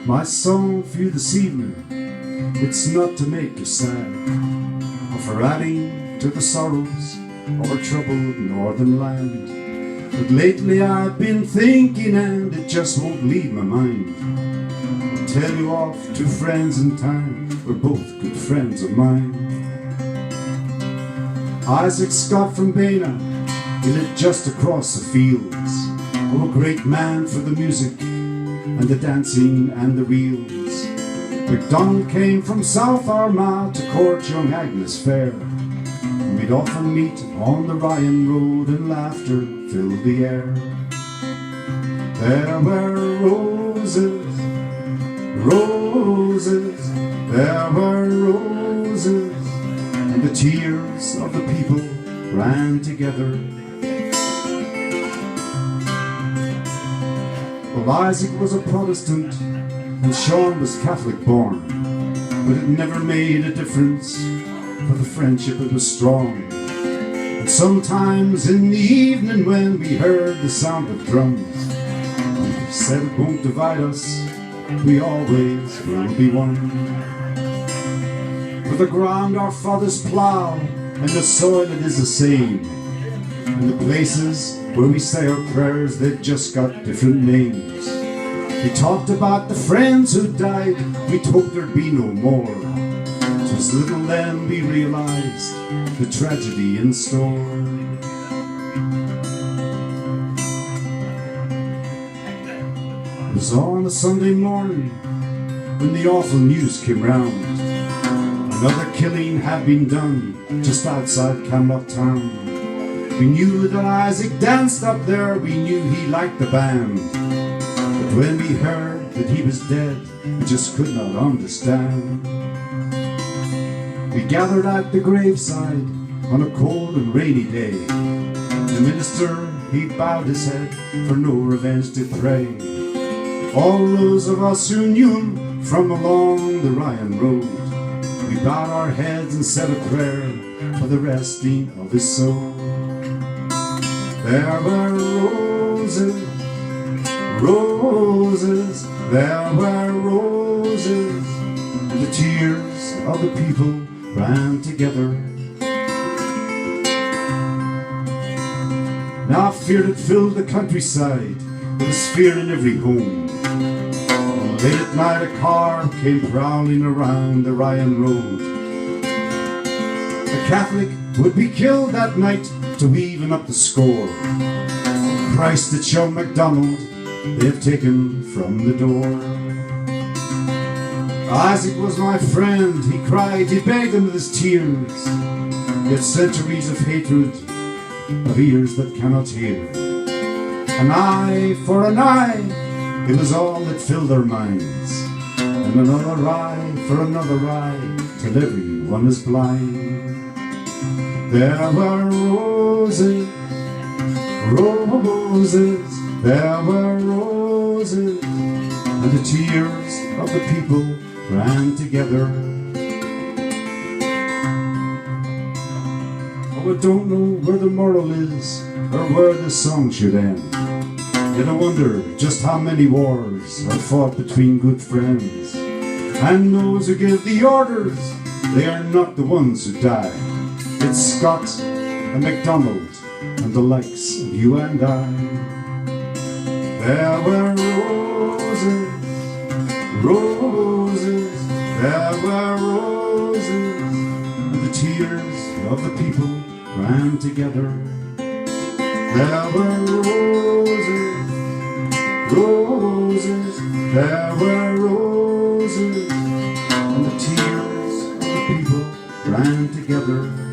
My song for you this evening, it's not to make you sad, or for adding to the sorrows of our troubled northern land. But lately I've been thinking, and it just won't leave my mind. I'll tell you off two friends in time, we're both good friends of mine. Isaac Scott from Bena, he lived just across the fields. Oh, a great man for the music and the dancing and the reels. MacDonald came from South Armagh to court young Agnes fair. And we'd often meet on the Ryan Road, and laughter filled the air. There were roses, roses, there were roses, and the tears of the people ran together. Well, Isaac was a Protestant and Sean was Catholic born, but it never made a difference, for the friendship it was strong. And sometimes in the evening when we heard the sound of drums, we said it won't divide us, we always will be one. For the ground our fathers plough, and the soil it is the same, and the places where we say our prayers, they've just got different names. We talked about the friends who died, we'd hoped there'd be no more. 'Twas little then we realized the tragedy in store. It was on a Sunday morning when the awful news came round. Another killing had been done just outside Camlock town. We knew that Isaac danced up there, we knew he liked the band. But when we heard that he was dead, we just could not understand. We gathered at the graveside on a cold and rainy day. The minister, he bowed his head, for no revenge to pray. All those of us who knew him from along the Ryan Road, we bowed our heads and said a prayer for the resting of his soul. There were roses, roses, there were roses, and the tears of the people ran together. Now fear had filled the countryside, there was fear in every home. And late at night a car came prowling around the Ryan Road. A Catholic would be killed that night to even up the score. Christ, it's young MacDonald they've taken from the door. Isaac was my friend, he cried, he begged him with his tears. Yet centuries of hatred, of ears that cannot hear. An eye for an eye, it was all that filled their minds. And another eye for another eye, till everyone is blind. There were roses, roses, there were roses, and the tears of the people ran together. Oh, I don't know where the moral is, or where the song should end. Yet I wonder just how many wars are fought between good friends. And those who give the orders, they are not the ones who die. It's Scott and MacDonald and the likes of you and I. There were roses, roses, there were roses, and the tears of the people ran together. There were roses, roses, there were roses, and the tears of the people ran together.